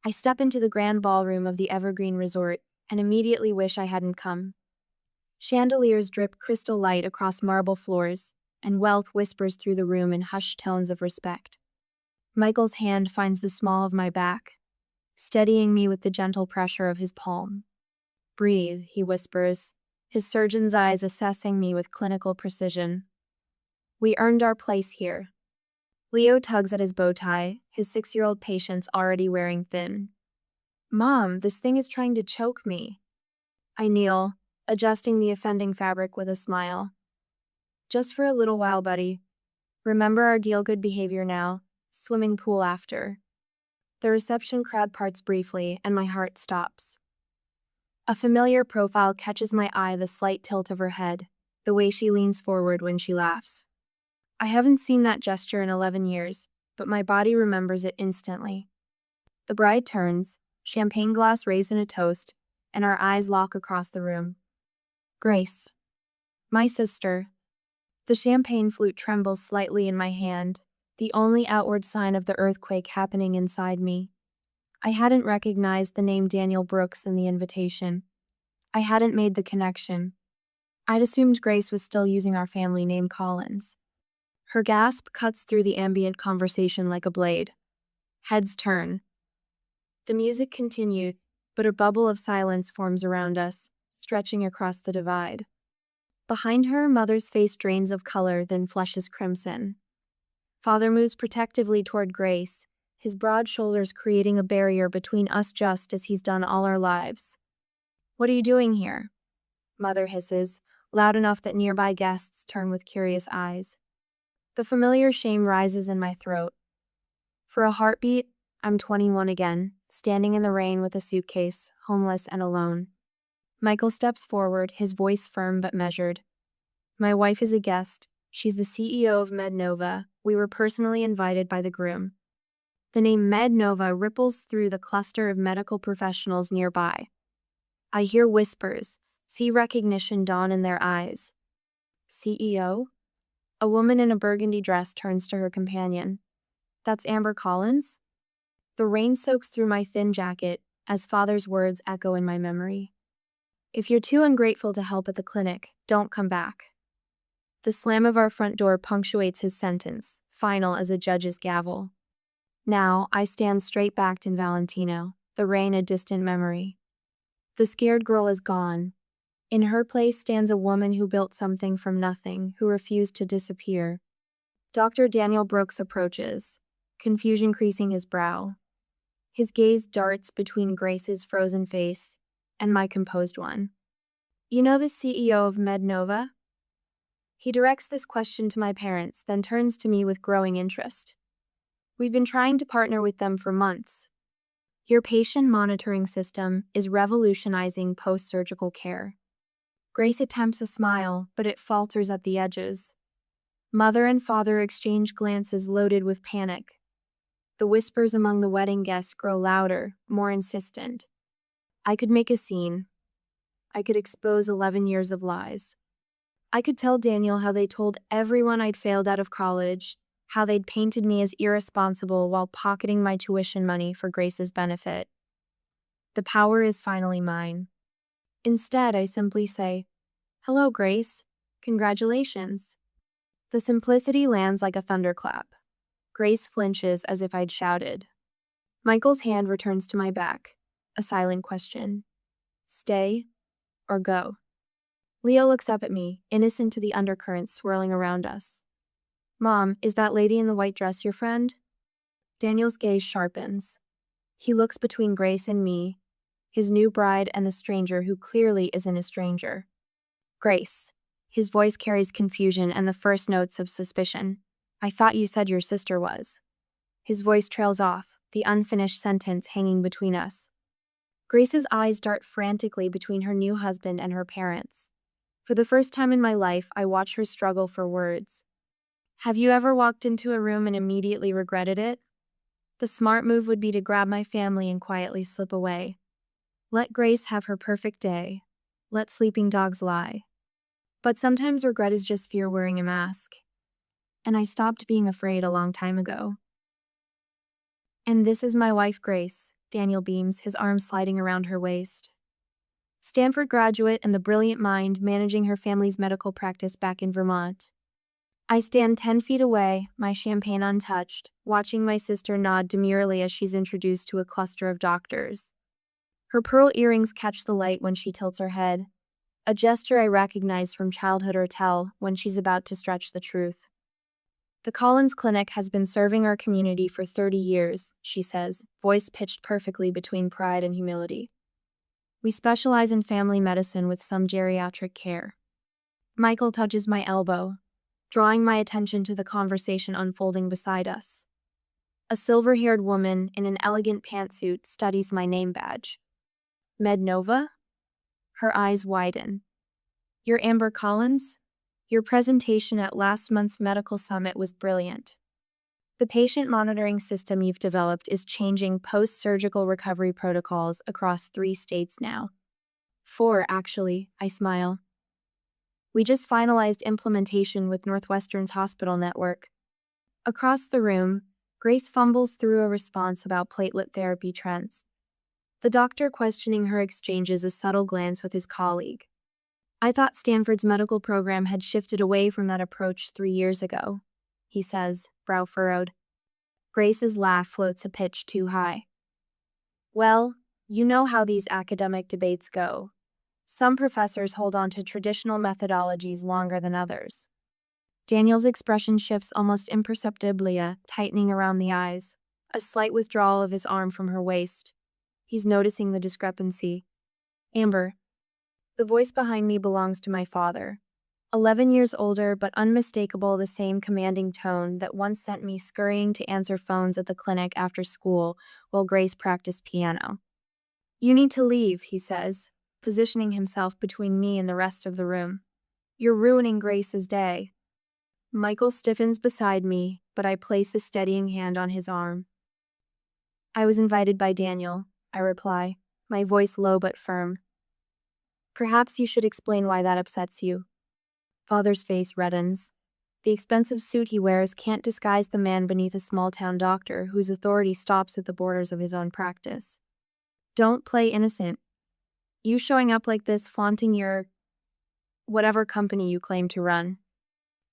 I step into the grand ballroom of the Evergreen Resort and immediately wish I hadn't come. Chandeliers drip crystal light across marble floors, and wealth whispers through the room in hushed tones of respect. Michael's hand finds the small of my back, steadying me with the gentle pressure of his palm. Breathe, he whispers, his surgeon's eyes assessing me with clinical precision. We earned our place here. Leo tugs at his bow tie, his 6-year-old patience already wearing thin. Mom, this thing is trying to choke me. I kneel, adjusting the offending fabric with a smile. Just for a little while, buddy. Remember our deal, good behavior now, swimming pool after. The reception crowd parts briefly, and my heart stops. A familiar profile catches my eye, the slight tilt of her head, the way she leans forward when she laughs. I haven't seen that gesture in 11 years, but my body remembers it instantly. The bride turns, champagne glass raised in a toast, and our eyes lock across the room. Grace. My sister. The champagne flute trembles slightly in my hand, the only outward sign of the earthquake happening inside me. I hadn't recognized the name Daniel Brooks in the invitation. I hadn't made the connection. I'd assumed Grace was still using our family name Collins. Her gasp cuts through the ambient conversation like a blade. Heads turn. The music continues, but a bubble of silence forms around us, stretching across the divide. Behind her, Mother's face drains of color, then flushes crimson. Father moves protectively toward Grace, his broad shoulders creating a barrier between us just as he's done all our lives. What are you doing here? Mother hisses, loud enough that nearby guests turn with curious eyes. The familiar shame rises in my throat. For a heartbeat, I'm 21 again, standing in the rain with a suitcase, homeless and alone. Michael steps forward, his voice firm but measured. My wife is a guest. She's the CEO of MedNova. We were personally invited by the groom. The name MedNova ripples through the cluster of medical professionals nearby. I hear whispers, see recognition dawn in their eyes. CEO? A woman in a burgundy dress turns to her companion. That's Amber Collins? The rain soaks through my thin jacket as Father's words echo in my memory. If you're too ungrateful to help at the clinic, don't come back. The slam of our front door punctuates his sentence, final as a judge's gavel. Now, I stand straight-backed in Valentino, the rain a distant memory. The scared girl is gone. In her place stands a woman who built something from nothing, who refused to disappear. Dr. Daniel Brooks approaches, confusion creasing his brow. His gaze darts between Grace's frozen face and my composed one. You know the CEO of MedNova? He directs this question to my parents, then turns to me with growing interest. We've been trying to partner with them for months. Your patient monitoring system is revolutionizing post-surgical care. Grace attempts a smile, but it falters at the edges. Mother and father exchange glances loaded with panic. The whispers among the wedding guests grow louder, more insistent. I could make a scene. I could expose 11 years of lies. I could tell Daniel how they told everyone I'd failed out of college, how they'd painted me as irresponsible while pocketing my tuition money for Grace's benefit. The power is finally mine. Instead, I simply say, "Hello, Grace. Congratulations." The simplicity lands like a thunderclap. Grace flinches as if I'd shouted. Michael's hand returns to my back, a silent question. Stay or go? Leo looks up at me, innocent to the undercurrents swirling around us. Mom, is that lady in the white dress your friend? Daniel's gaze sharpens. He looks between Grace and me, his new bride and the stranger who clearly isn't a stranger. Grace. His voice carries confusion and the first notes of suspicion. I thought you said your sister was. His voice trails off, the unfinished sentence hanging between us. Grace's eyes dart frantically between her new husband and her parents. For the first time in my life, I watch her struggle for words. Have you ever walked into a room and immediately regretted it? The smart move would be to grab my family and quietly slip away. Let Grace have her perfect day. Let sleeping dogs lie. But sometimes regret is just fear wearing a mask. And I stopped being afraid a long time ago. And this is my wife, Grace, Daniel beams, his arm sliding around her waist. Stanford graduate and the brilliant mind managing her family's medical practice back in Vermont. I stand 10 feet away, my champagne untouched, watching my sister nod demurely as she's introduced to a cluster of doctors. Her pearl earrings catch the light when she tilts her head, a gesture I recognize from childhood or tell when she's about to stretch the truth. The Collins Clinic has been serving our community for 30 years, she says, voice pitched perfectly between pride and humility. We specialize in family medicine with some geriatric care. Michael touches my elbow, drawing my attention to the conversation unfolding beside us. A silver-haired woman in an elegant pantsuit studies my name badge. Mednova? Her eyes widen. You're Amber Collins? Your presentation at last month's medical summit was brilliant. The patient monitoring system you've developed is changing post-surgical recovery protocols across 3 states now. 4, actually, I smile. We just finalized implementation with Northwestern's hospital network. Across the room, Grace fumbles through a response about platelet therapy trends. The doctor questioning her exchanges a subtle glance with his colleague. I thought Stanford's medical program had shifted away from that approach 3 years ago, he says, brow furrowed. Grace's laugh floats a pitch too high. Well, you know how these academic debates go. Some professors hold on to traditional methodologies longer than others. Daniel's expression shifts almost imperceptibly, tightening around the eyes, a slight withdrawal of his arm from her waist. He's noticing the discrepancy. Amber. The voice behind me belongs to my father. 11 years older, but unmistakable, the same commanding tone that once sent me scurrying to answer phones at the clinic after school while Grace practiced piano. You need to leave, he says, positioning himself between me and the rest of the room. You're ruining Grace's day. Michael stiffens beside me, but I place a steadying hand on his arm. I was invited by Daniel, I reply, my voice low but firm. Perhaps you should explain why that upsets you. Father's face reddens. The expensive suit he wears can't disguise the man beneath a small-town doctor whose authority stops at the borders of his own practice. Don't play innocent. You showing up like this, flaunting your whatever company you claim to run.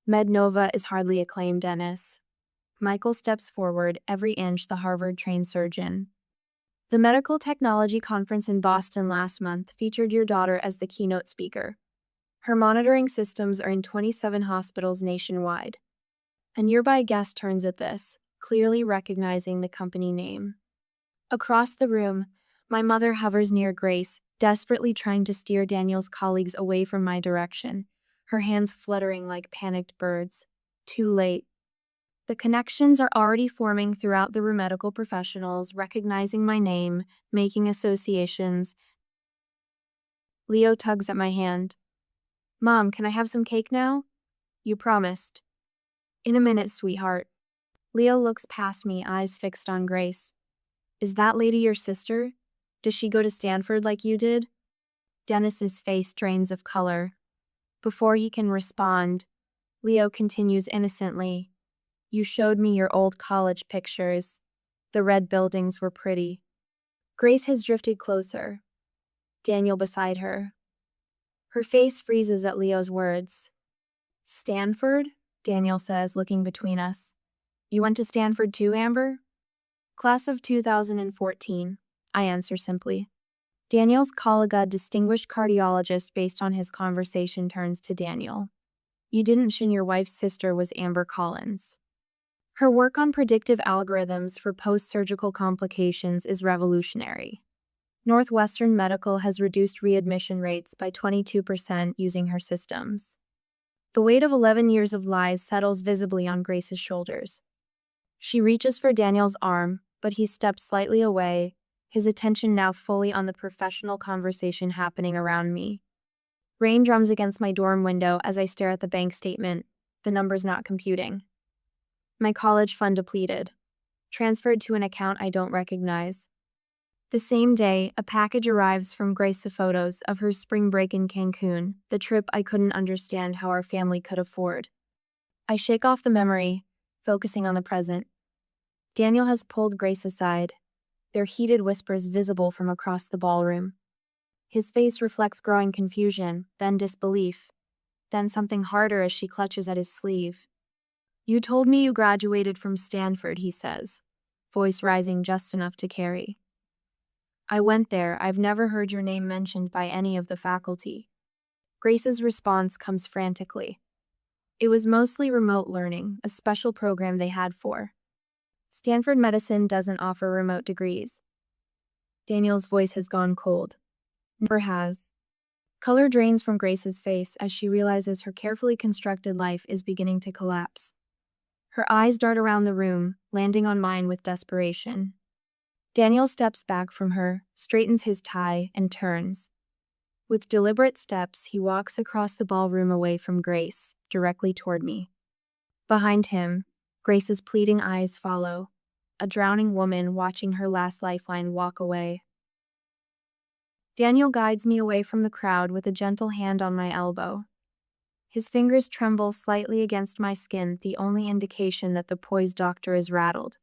Mednova is hardly a claim, Dennis. Michael steps forward, every inch the Harvard-trained surgeon. The Medical Technology Conference in Boston last month featured your daughter as the keynote speaker. Her monitoring systems are in 27 hospitals nationwide. A nearby guest turns at this, clearly recognizing the company name. Across the room, my mother hovers near Grace, desperately trying to steer Daniel's colleagues away from my direction, her hands fluttering like panicked birds. Too late. The connections are already forming throughout the room, medical professionals recognizing my name, making associations. Leo tugs at my hand. Mom, can I have some cake now? You promised. In a minute, sweetheart. Leo looks past me, eyes fixed on Grace. Is that lady your sister? Does she go to Stanford like you did? Dennis's face drains of color. Before he can respond, Leo continues innocently. You showed me your old college pictures. The red buildings were pretty. Grace has drifted closer. Daniel beside her. Her face freezes at Leo's words. Stanford? Daniel says, looking between us. You went to Stanford too, Amber? Class of 2014, I answer simply. Daniel's colleague, distinguished cardiologist based on his conversation, turns to Daniel. You didn't mention your wife's sister was Amber Collins. Her work on predictive algorithms for post-surgical complications is revolutionary. Northwestern Medical has reduced readmission rates by 22% using her systems. The weight of 11 years of lies settles visibly on Grace's shoulders. She reaches for Daniel's arm, but he steps slightly away, his attention now fully on the professional conversation happening around me. Rain drums against my dorm window as I stare at the bank statement, the numbers not computing. My college fund depleted. Transferred to an account I don't recognize. The same day, a package arrives from Grace of photos of her spring break in Cancun, the trip I couldn't understand how our family could afford. I shake off the memory, focusing on the present. Daniel has pulled Grace aside. their heated whispers visible from across the ballroom. His face reflects growing confusion, then disbelief, then something harder as she clutches at his sleeve. "You told me you graduated from Stanford," he says, voice rising just enough to carry. "I went there. I've never heard your name mentioned by any of the faculty." Grace's response comes frantically. "It was mostly remote learning, a special program they had for. Stanford Medicine doesn't offer remote degrees." Daniel's voice has gone cold. Never has. Color drains from Grace's face as she realizes her carefully constructed life is beginning to collapse. Her eyes dart around the room, landing on mine with desperation. Daniel steps back from her, straightens his tie, and turns. With deliberate steps, he walks across the ballroom away from Grace, directly toward me. Behind him, Grace's pleading eyes follow, a drowning woman watching her last lifeline walk away. Daniel guides me away from the crowd with a gentle hand on my elbow. His fingers tremble slightly against my skin, the only indication that the poised doctor is rattled.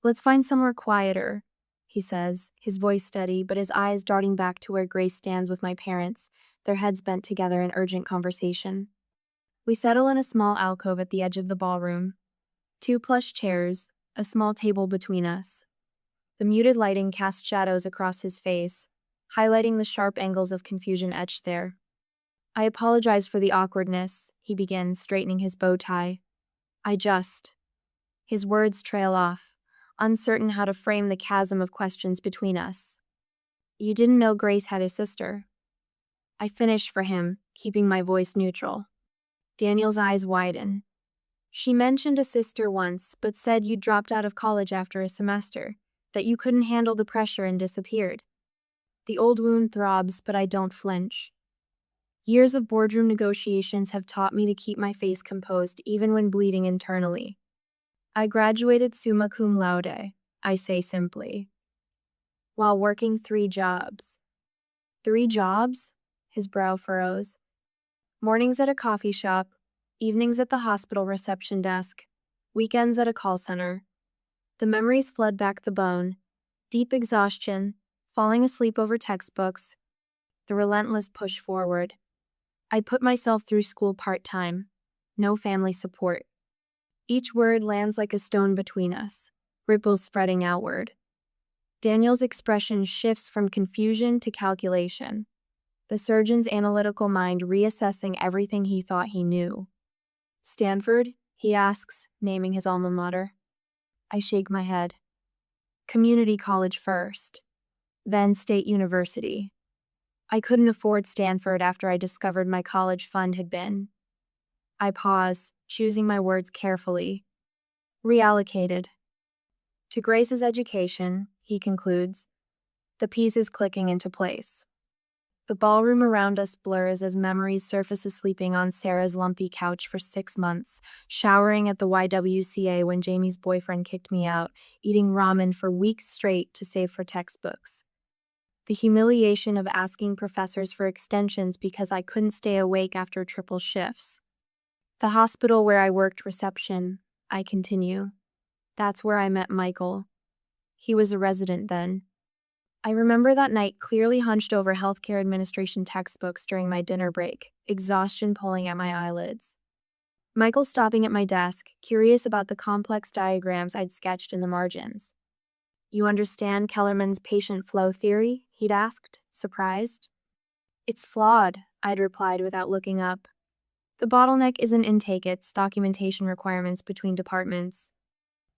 "Let's find somewhere quieter," he says, his voice steady, but his eyes darting back to where Grace stands with my parents, their heads bent together in urgent conversation. We settle in a small alcove at the edge of the ballroom. 2 plush chairs, a small table between us. The muted lighting casts shadows across his face, highlighting the sharp angles of confusion etched there. "I apologize for the awkwardness," he begins, straightening his bow tie. His words trail off, uncertain how to frame the chasm of questions between us. "You didn't know Grace had a sister." I finish for him, keeping my voice neutral. Daniel's eyes widen. "She mentioned a sister once, but said you dropped out of college after a semester, that you couldn't handle the pressure and disappeared." The old wound throbs, but I don't flinch. Years of boardroom negotiations have taught me to keep my face composed even when bleeding internally. "I graduated summa cum laude," I say simply, "while working 3 jobs." 3 jobs? His brow furrows. Mornings at a coffee shop, evenings at the hospital reception desk, weekends at a call center. The memories flood back the bone. Deep exhaustion, falling asleep over textbooks, the relentless push forward. I put myself through school part-time. No family support. Each word lands like a stone between us, ripples spreading outward. Daniel's expression shifts from confusion to calculation, the surgeon's analytical mind reassessing everything he thought he knew. "Stanford?" he asks, naming his alma mater. I shake my head. "Community college first, then State University. I couldn't afford Stanford after I discovered my college fund had been." I pause, choosing my words carefully. "Reallocated." "To Grace's education," he concludes, the pieces clicking into place. The ballroom around us blurs as memories surface sleeping on Sarah's lumpy couch for 6 months, showering at the YWCA when Jamie's boyfriend kicked me out, eating ramen for weeks straight to save for textbooks. The humiliation of asking professors for extensions because I couldn't stay awake after triple shifts. "The hospital where I worked reception," I continue. "That's where I met Michael. He was a resident then. I remember that night clearly hunched over healthcare administration textbooks during my dinner break, exhaustion pulling at my eyelids. Michael stopping at my desk, curious about the complex diagrams I'd sketched in the margins. "You understand Kellerman's patient flow theory?" he'd asked, surprised. "It's flawed," I'd replied without looking up. "The bottleneck isn't intake, it's documentation requirements between departments."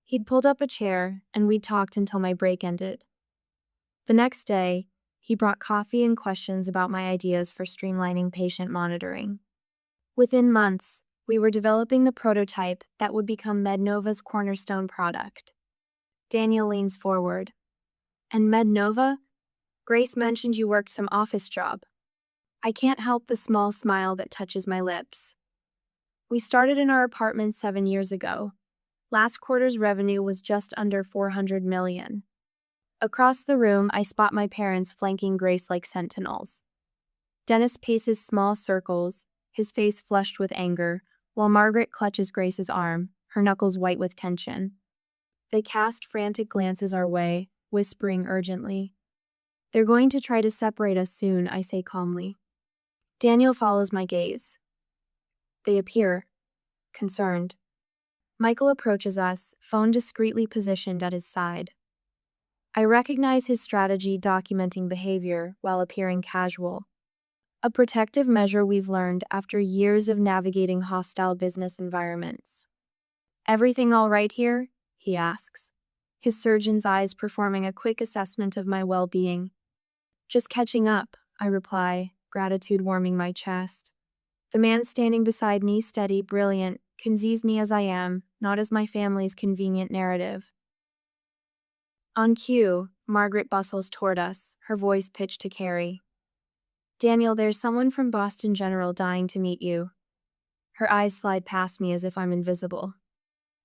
He'd pulled up a chair, and we'd talked until my break ended. The next day, he brought coffee and questions about my ideas for streamlining patient monitoring. Within months, we were developing the prototype that would become MedNova's cornerstone product. Daniel leans forward. "And MedNova? Grace mentioned you worked some office job." I can't help the small smile that touches my lips. "We started in our apartment 7 years ago. Last quarter's revenue was just under $400 million. Across the room, I spot my parents flanking Grace like sentinels. Dennis paces small circles, his face flushed with anger, while Margaret clutches Grace's arm, her knuckles white with tension. They cast frantic glances our way, whispering urgently. They're going to try to separate us soon, I say calmly. Daniel follows my gaze. They appear concerned. Michael approaches us, phone discreetly positioned at his side. I recognize his strategy documenting behavior while appearing casual. A protective measure we've learned after years of navigating hostile business environments. Everything all right here? He asks, his surgeon's eyes performing a quick assessment of my well-being. Just catching up, I reply, gratitude warming my chest. The man standing beside me, steady, brilliant, can seize me as I am, not as my family's convenient narrative. On cue, Margaret bustles toward us, her voice pitched to Carrie. Daniel, there's someone from Boston General dying to meet you. Her eyes slide past me as if I'm invisible.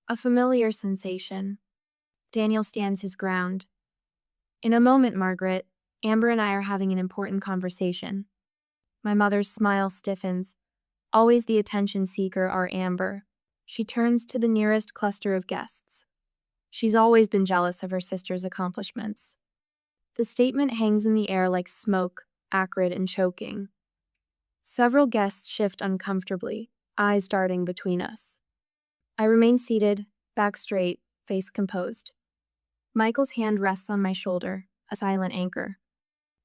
A familiar sensation. Daniel stands his ground. In a moment, Margaret, Amber and I are having an important conversation. My mother's smile stiffens. Always the attention seeker, our Amber. She turns to the nearest cluster of guests. She's always been jealous of her sister's accomplishments. The statement hangs in the air like smoke, acrid and choking. Several guests shift uncomfortably, eyes darting between us. I remain seated, back straight, face composed. Michael's hand rests on my shoulder, a silent anchor.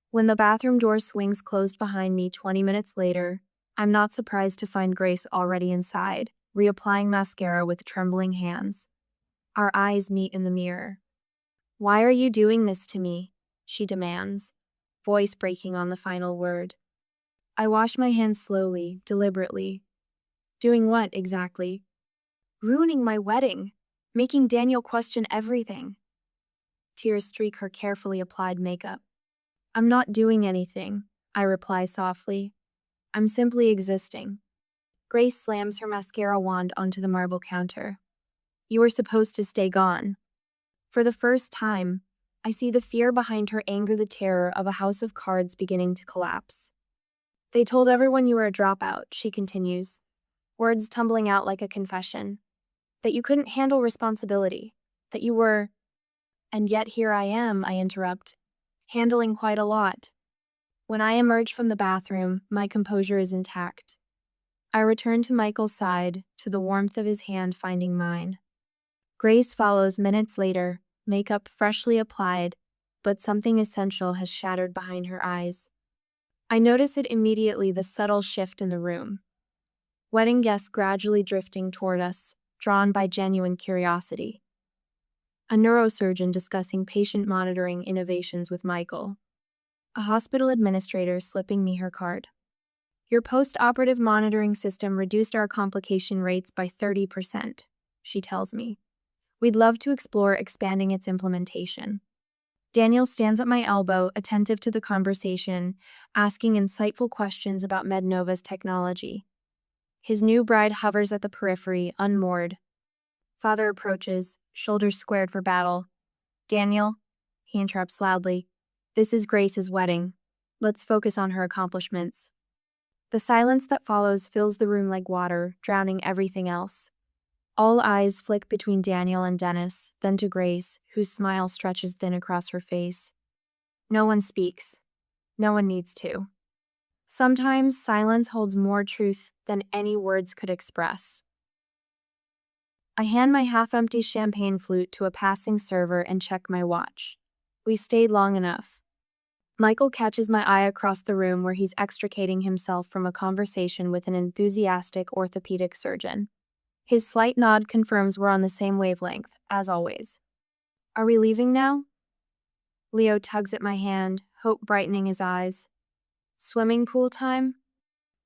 When the bathroom door swings closed behind me 20 minutes later, I'm not surprised to find Grace already inside, reapplying mascara with trembling hands. Our eyes meet in the mirror. Why are you doing this to me? She demands, voice breaking on the final word. I wash my hands slowly, deliberately. Doing what, exactly? Ruining my wedding, making Daniel question everything. Tears streak her carefully applied makeup. I'm not doing anything, I reply softly. I'm simply existing. Grace slams her mascara wand onto the marble counter. You were supposed to stay gone. For the first time, I see the fear behind her anger, the terror of a house of cards beginning to collapse. They told everyone you were a dropout, she continues, words tumbling out like a confession. That you couldn't handle responsibility, that you were… And yet here I am, I interrupt, handling quite a lot. When I emerge from the bathroom, my composure is intact. I return to Michael's side, to the warmth of his hand finding mine. Grace follows minutes later, makeup freshly applied, but something essential has shattered behind her eyes. I notice it immediately, the subtle shift in the room. Wedding guests gradually drifting toward us, drawn by genuine curiosity. A neurosurgeon discussing patient monitoring innovations with Michael. A hospital administrator slipping me her card. Your post-operative monitoring system reduced our complication rates by 30%, she tells me. We'd love to explore expanding its implementation. Daniel stands at my elbow, attentive to the conversation, asking insightful questions about MedNova's technology. His new bride hovers at the periphery, unmoored. Father approaches, shoulders squared for battle. Daniel, he interrupts loudly, this is Grace's wedding. Let's focus on her accomplishments. The silence that follows fills the room like water, drowning everything else. All eyes flick between Daniel and Dennis, then to Grace, whose smile stretches thin across her face. No one speaks. No one needs to. Sometimes silence holds more truth than any words could express. I hand my half-empty champagne flute to a passing server and check my watch. We've stayed long enough. Michael catches my eye across the room where he's extricating himself from a conversation with an enthusiastic orthopedic surgeon. His slight nod confirms we're on the same wavelength, as always. Are we leaving now? Leo tugs at my hand, hope brightening his eyes. Swimming pool time?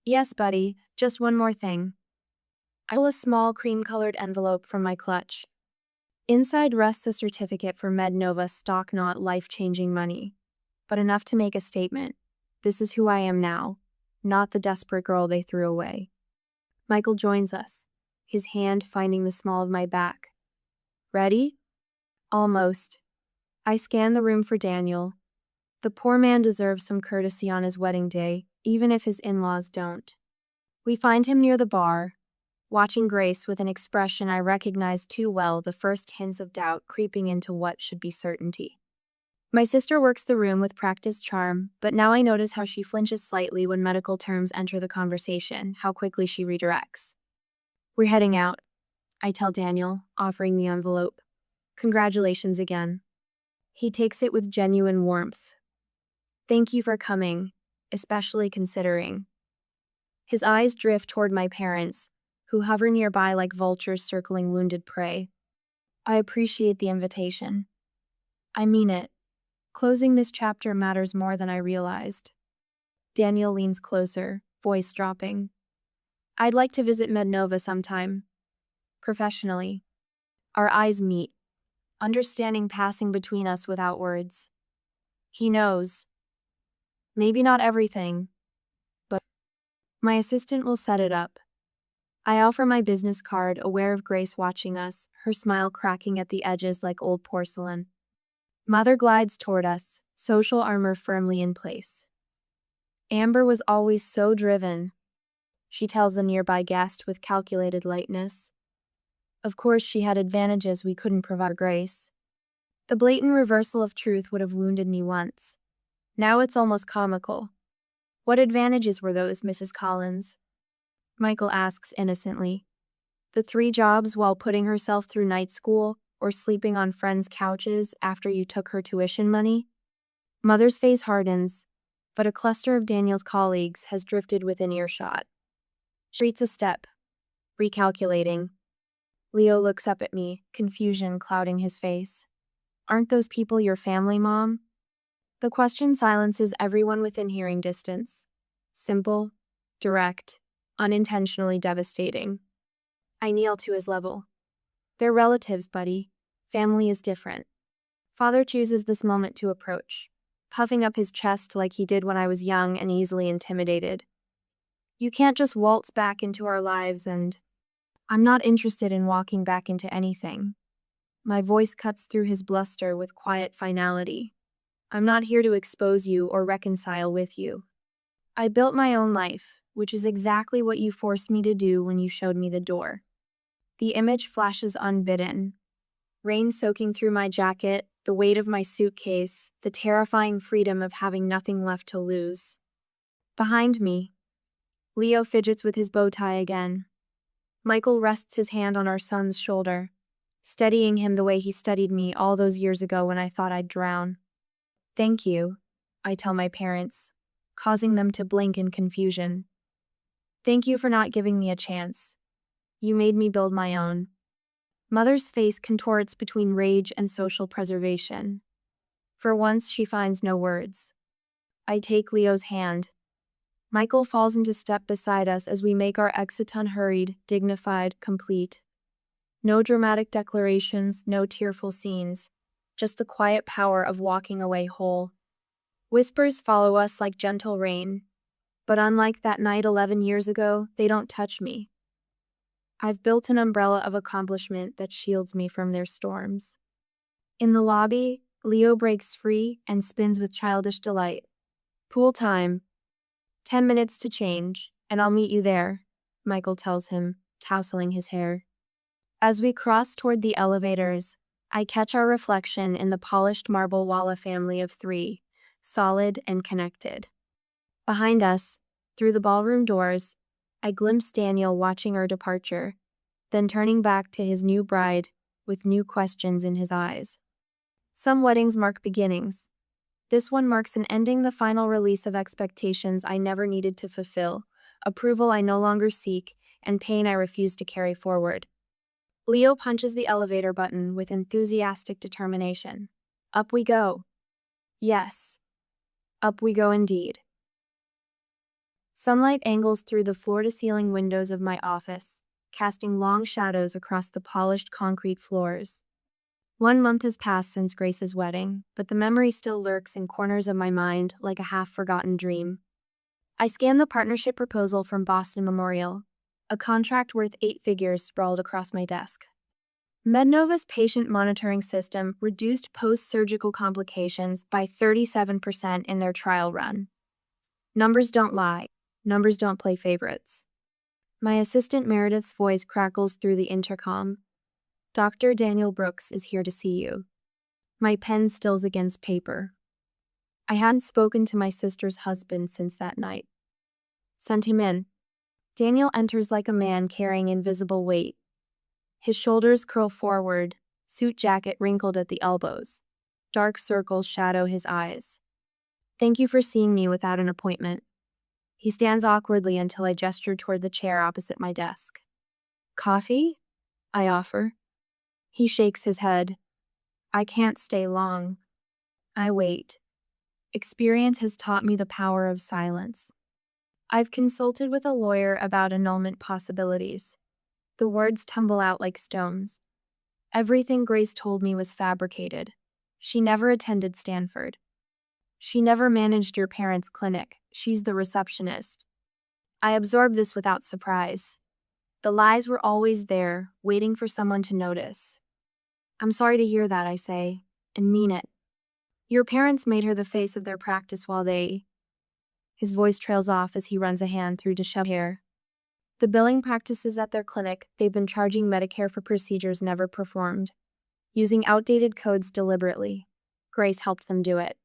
Yes, buddy, just one more thing. I pull a small cream-colored envelope from my clutch. Inside rests a certificate for MedNova stock, not life-changing money, but enough to make a statement. This is who I am now, not the desperate girl they threw away. Michael joins us, his hand finding the small of my back. Ready? Almost. I scan the room for Daniel. The poor man deserves some courtesy on his wedding day, even if his in-laws don't. We find him near the bar, watching Grace with an expression I recognize too well, the first hints of doubt creeping into what should be certainty. My sister works the room with practiced charm, but now I notice how she flinches slightly when medical terms enter the conversation, how quickly she redirects. We're heading out, I tell Daniel, offering the envelope. Congratulations again. He takes it with genuine warmth. Thank you for coming, especially considering. His eyes drift toward my parents, who hover nearby like vultures circling wounded prey. I appreciate the invitation. I mean it. Closing this chapter matters more than I realized. Daniel leans closer, voice dropping. I'd like to visit Mednova sometime. Professionally. Our eyes meet, understanding passing between us without words. He knows. Maybe not everything, but my assistant will set it up. I offer my business card, aware of Grace watching us, her smile cracking at the edges like old porcelain. Mother glides toward us, social armor firmly in place. Amber was always so driven, she tells a nearby guest with calculated lightness. Of course, she had advantages we couldn't provide Grace. The blatant reversal of truth would have wounded me once. Now it's almost comical. What advantages were those, Mrs. Collins? Michael asks innocently. The 3 jobs while putting herself through night school, or sleeping on friends' couches after you took her tuition money? Mother's face hardens, but a cluster of Daniel's colleagues has drifted within earshot. She retreats a step, recalculating. Leo looks up at me, confusion clouding his face. Aren't those people your family, Mom? The question silences everyone within hearing distance. Simple, direct, unintentionally devastating. I kneel to his level. They're relatives, buddy. Family is different. Father chooses this moment to approach, puffing up his chest like he did when I was young and easily intimidated. You can't just waltz back into our lives and... I'm not interested in walking back into anything. My voice cuts through his bluster with quiet finality. I'm not here to expose you or reconcile with you. I built my own life, which is exactly what you forced me to do when you showed me the door. The image flashes unbidden. Rain soaking through my jacket, the weight of my suitcase, the terrifying freedom of having nothing left to lose. Behind me, Leo fidgets with his bow tie again. Michael rests his hand on our son's shoulder, steadying him the way he steadied me all those years ago when I thought I'd drown. Thank you, I tell my parents, causing them to blink in confusion. Thank you for not giving me a chance. You made me build my own. Mother's face contorts between rage and social preservation. For once, she finds no words. I take Leo's hand. Michael falls into step beside us as we make our exit unhurried, dignified, complete. No dramatic declarations, no tearful scenes, just the quiet power of walking away whole. Whispers follow us like gentle rain, but unlike that night 11 years ago, they don't touch me. I've built an umbrella of accomplishment that shields me from their storms. In the lobby, Leo breaks free and spins with childish delight. Pool time. 10 minutes to change, and I'll meet you there, Michael tells him, tousling his hair. As we cross toward the elevators, I catch our reflection in the polished marble Walla family of 3, solid and connected. Behind us, through the ballroom doors, I glimpse Daniel watching our departure, then turning back to his new bride with new questions in his eyes. Some weddings mark beginnings. This one marks an ending, the final release of expectations I never needed to fulfill, approval I no longer seek, and pain I refuse to carry forward. Leo punches the elevator button with enthusiastic determination. Up we go. Yes, up we go indeed. Sunlight angles through the floor-to-ceiling windows of my office, casting long shadows across the polished concrete floors. 1 month has passed since Grace's wedding, but the memory still lurks in corners of my mind like a half-forgotten dream. I scan the partnership proposal from Boston Memorial, a contract worth 8 figures sprawled across my desk. Mednova's patient monitoring system reduced post-surgical complications by 37% in their trial run. Numbers don't lie. Numbers don't play favorites. My assistant Meredith's voice crackles through the intercom. Dr. Daniel Brooks is here to see you. My pen stills against paper. I hadn't spoken to my sister's husband since that night. Sent him in. Daniel enters like a man carrying invisible weight. His shoulders curl forward, suit jacket wrinkled at the elbows. Dark circles shadow his eyes. Thank you for seeing me without an appointment. He stands awkwardly until I gesture toward the chair opposite my desk. Coffee? I offer. He shakes his head. I can't stay long. I wait. Experience has taught me the power of silence. I've consulted with a lawyer about annulment possibilities. The words tumble out like stones. Everything Grace told me was fabricated. She never attended Stanford. She never managed your parents' clinic. She's the receptionist. I absorbed this without surprise. The lies were always there, waiting for someone to notice. I'm sorry to hear that, I say, and mean it. Your parents made her the face of their practice while they... His voice trails off as he runs a hand through disheveled hair. The billing practices at their clinic, they've been charging Medicare for procedures never performed, using outdated codes deliberately. Grace helped them do it.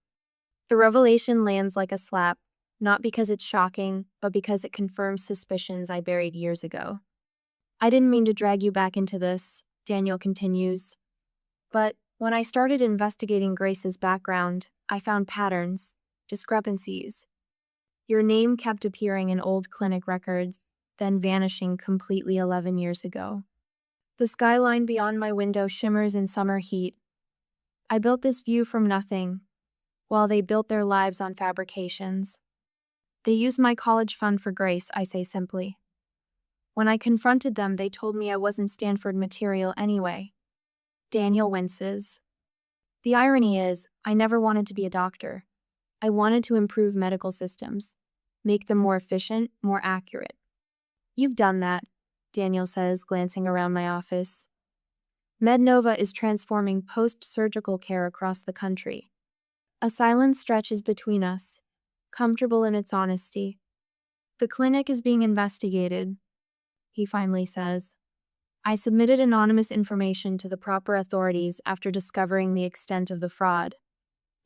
The revelation lands like a slap, not because it's shocking, but because it confirms suspicions I buried years ago. I didn't mean to drag you back into this, Daniel continues. But when I started investigating Grace's background, I found patterns, discrepancies. Your name kept appearing in old clinic records, then vanishing completely 11 years ago. The skyline beyond my window shimmers in summer heat. I built this view from nothing, while they built their lives on fabrications. They used my college fund for Grace, I say simply. When I confronted them, they told me I wasn't Stanford material anyway. Daniel winces. The irony is, I never wanted to be a doctor. I wanted to improve medical systems, make them more efficient, more accurate. You've done that, Daniel says, glancing around my office. MedNova is transforming post-surgical care across the country. A silence stretches between us, comfortable in its honesty. The clinic is being investigated, he finally says. I submitted anonymous information to the proper authorities after discovering the extent of the fraud.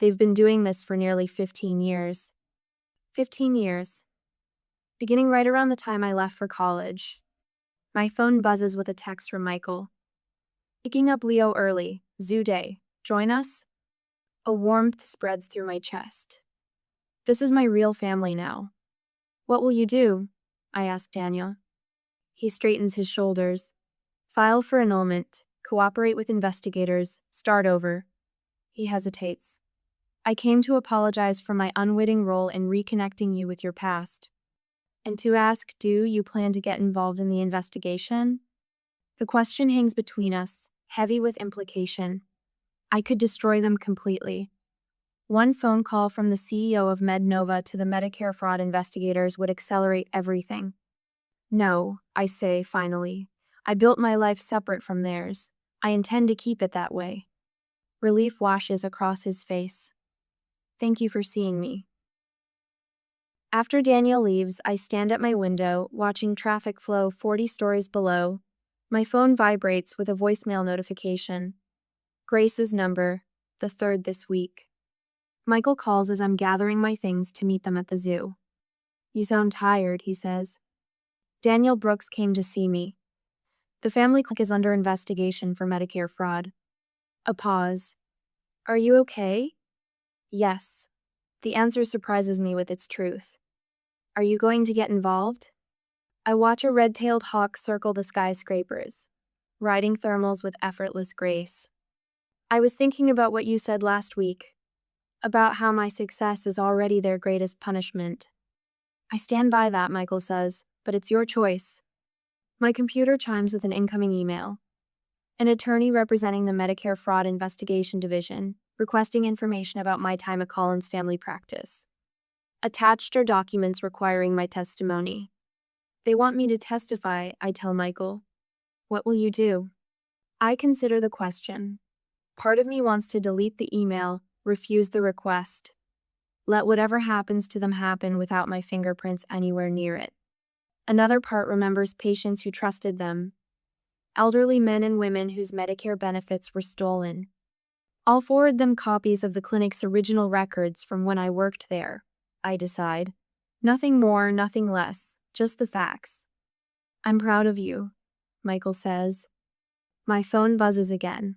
They've been doing this for nearly 15 years. 15 years. Beginning right around the time I left for college. My phone buzzes with a text from Michael. Picking up Leo early, zoo day. Join us? A warmth spreads through my chest. This is my real family now. What will you do? I ask Daniel. He straightens his shoulders. File for annulment, cooperate with investigators, start over. He hesitates. I came to apologize for my unwitting role in reconnecting you with your past. And to ask, do you plan to get involved in the investigation? The question hangs between us, heavy with implication. I could destroy them completely. One phone call from the CEO of MedNova to the Medicare fraud investigators would accelerate everything. No, I say, finally. I built my life separate from theirs. I intend to keep it that way. Relief washes across his face. Thank you for seeing me. After Daniel leaves, I stand at my window, watching traffic flow 40 stories below. My phone vibrates with a voicemail notification. Grace's number, the 3rd this week. Michael calls as I'm gathering my things to meet them at the zoo. You sound tired, he says. Daniel Brooks came to see me. The family clinic is under investigation for Medicare fraud. A pause. Are you okay? Yes. The answer surprises me with its truth. Are you going to get involved? I watch a red-tailed hawk circle the skyscrapers, riding thermals with effortless grace. I was thinking about what you said last week, about how my success is already their greatest punishment. I stand by that, Michael says, but it's your choice. My computer chimes with an incoming email. An attorney representing the Medicare Fraud Investigation Division, requesting information about my time at Collins Family Practice. Attached are documents requiring my testimony. They want me to testify, I tell Michael. What will you do? I consider the question. Part of me wants to delete the email, refuse the request. Let whatever happens to them happen without my fingerprints anywhere near it. Another part remembers patients who trusted them. Elderly men and women whose Medicare benefits were stolen. I'll forward them copies of the clinic's original records from when I worked there, I decide. Nothing more, nothing less, just the facts. I'm proud of you, Michael says. My phone buzzes again.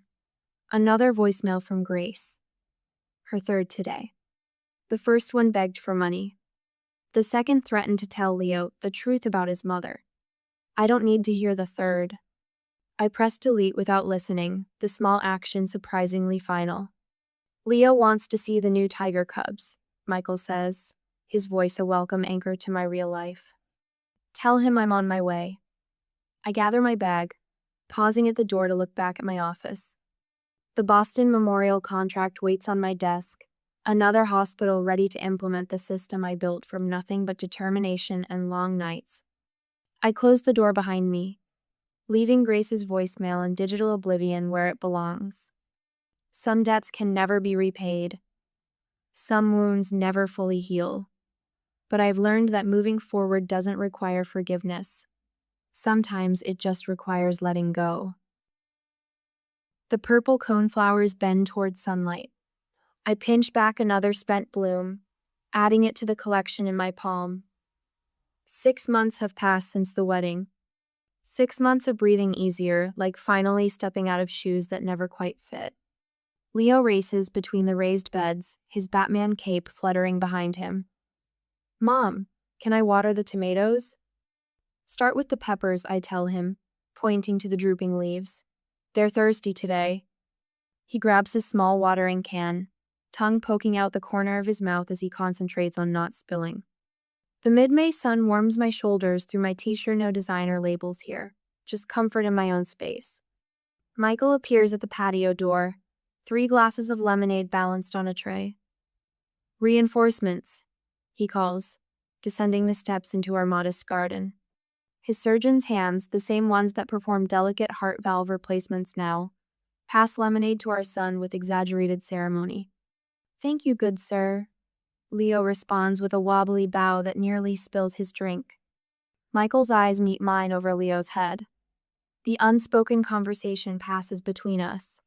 Another voicemail from Grace. Her third today. The first one begged for money. The second threatened to tell Leo the truth about his mother. I don't need to hear the third. I press delete without listening, the small action surprisingly final. Leo wants to see the new tiger cubs, Michael says, his voice a welcome anchor to my real life. Tell him I'm on my way. I gather my bag, pausing at the door to look back at my office. The Boston Memorial contract waits on my desk, another hospital ready to implement the system I built from nothing but determination and long nights. I close the door behind me, leaving Grace's voicemail in digital oblivion where it belongs. Some debts can never be repaid. Some wounds never fully heal. But I've learned that moving forward doesn't require forgiveness. Sometimes it just requires letting go. The purple coneflowers bend towards sunlight. I pinch back another spent bloom, adding it to the collection in my palm. 6 months have passed since the wedding. 6 months of breathing easier, like finally stepping out of shoes that never quite fit. Leo races between the raised beds, his Batman cape fluttering behind him. Mom, can I water the tomatoes? Start with the peppers, I tell him, pointing to the drooping leaves. They're thirsty today. He grabs his small watering can, tongue poking out the corner of his mouth as he concentrates on not spilling. The mid-May sun warms my shoulders through my t-shirt, no designer labels here, just comfort in my own space. Michael appears at the patio door, 3 glasses of lemonade balanced on a tray. Reinforcements, he calls, descending the steps into our modest garden. His surgeon's hands, the same ones that perform delicate heart valve replacements now, pass lemonade to our son with exaggerated ceremony. Thank you, good sir. Leo responds with a wobbly bow that nearly spills his drink. Michael's eyes meet mine over Leo's head. The unspoken conversation passes between us.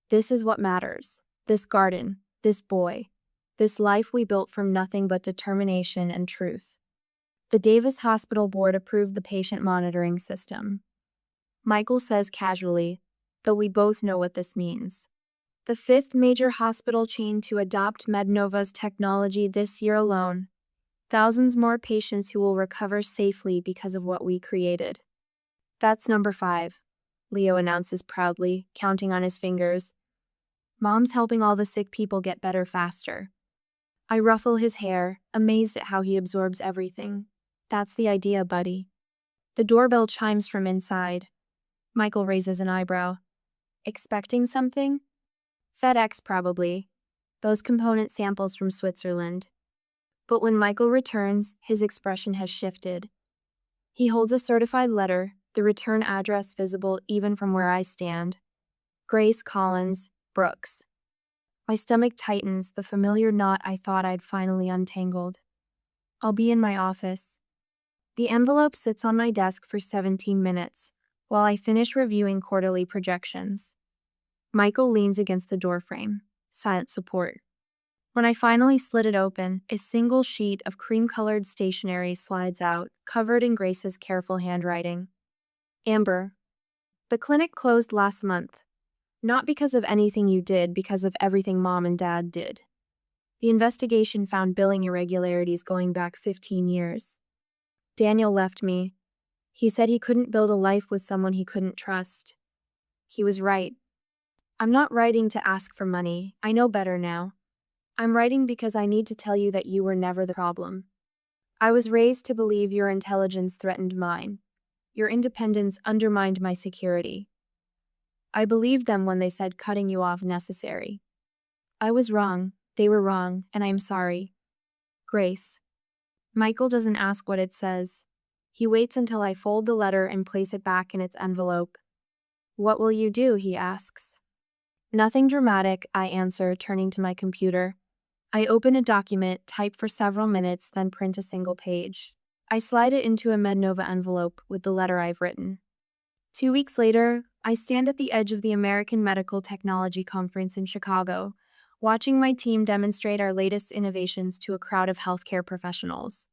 This is what matters. This garden, this boy, this life we built from nothing but determination and truth. The Davis Hospital Board approved the patient monitoring system. Michael says casually, though we both know what this means. The 5th major hospital chain to adopt MedNova's technology this year alone. Thousands more patients who will recover safely because of what we created. That's number 5, Leo announces proudly, counting on his fingers. Mom's helping all the sick people get better faster. I ruffle his hair, amazed at how he absorbs everything. That's the idea, buddy. The doorbell chimes from inside. Michael raises an eyebrow. Expecting something? FedEx, probably. Those component samples from Switzerland. But when Michael returns, his expression has shifted. He holds a certified letter, the return address visible even from where I stand. Grace Collins, Brooks. My stomach tightens, the familiar knot I thought I'd finally untangled. I'll be in my office. The envelope sits on my desk for 17 minutes, while I finish reviewing quarterly projections. Michael leans against the doorframe, silent support. When I finally slit it open, a single sheet of cream-colored stationery slides out, covered in Grace's careful handwriting. Amber, the clinic closed last month. Not because of anything you did, because of everything Mom and Dad did. The investigation found billing irregularities going back 15 years. Daniel left me. He said he couldn't build a life with someone he couldn't trust. He was right. I'm not writing to ask for money. I know better now. I'm writing because I need to tell you that you were never the problem. I was raised to believe your intelligence threatened mine. Your independence undermined my security. I believed them when they said cutting you off necessary. I was wrong, they were wrong, and I'm sorry. Grace. Michael doesn't ask what it says. He waits until I fold the letter and place it back in its envelope. What will you do? He asks. Nothing dramatic, I answer, turning to my computer. I open a document, type for several minutes, then print a single page. I slide it into a MedNova envelope with the letter I've written. 2 weeks later, I stand at the edge of the American Medical Technology Conference in Chicago, watching my team demonstrate our latest innovations to a crowd of healthcare professionals.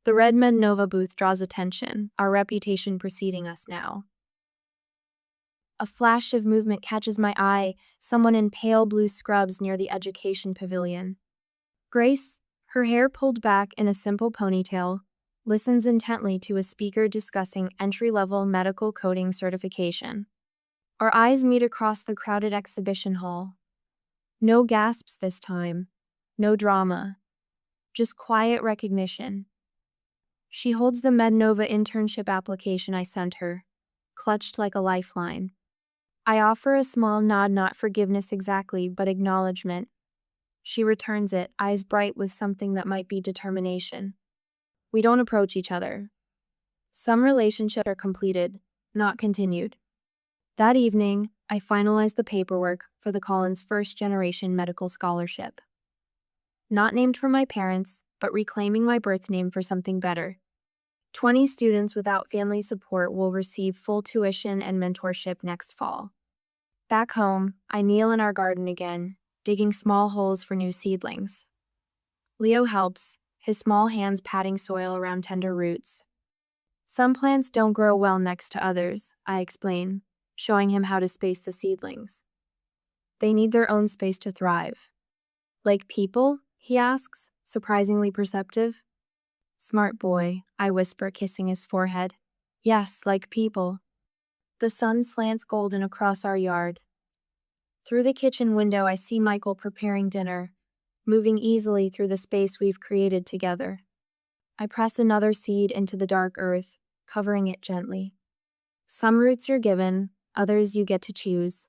The Red MedNova booth draws attention, our reputation preceding us now. A flash of movement catches my eye, someone in pale blue scrubs near the education pavilion. Grace, her hair pulled back in a simple ponytail, listens intently to a speaker discussing entry-level medical coding certification. Our eyes meet across the crowded exhibition hall. No gasps this time, no drama, just quiet recognition. She holds the MedNova internship application I sent her, clutched like a lifeline. I offer a small nod, not forgiveness exactly, but acknowledgement. She returns it, eyes bright with something that might be determination. We don't approach each other. Some relationships are completed, not continued. That evening, I finalized the paperwork for the Collins First Generation Medical Scholarship. Not named for my parents, but reclaiming my birth name for something better. 20 students without family support will receive full tuition and mentorship next fall. Back home, I kneel in our garden again, digging small holes for new seedlings. Leo helps, his small hands patting soil around tender roots. Some plants don't grow well next to others, I explain, showing him how to space the seedlings. They need their own space to thrive. Like people? He asks, surprisingly perceptive. Smart boy, I whisper, kissing his forehead. Yes, like people. The sun slants golden across our yard. Through the kitchen window, I see Michael preparing dinner, moving easily through the space we've created together. I press another seed into the dark earth, covering it gently. Some roots you're given, others you get to choose.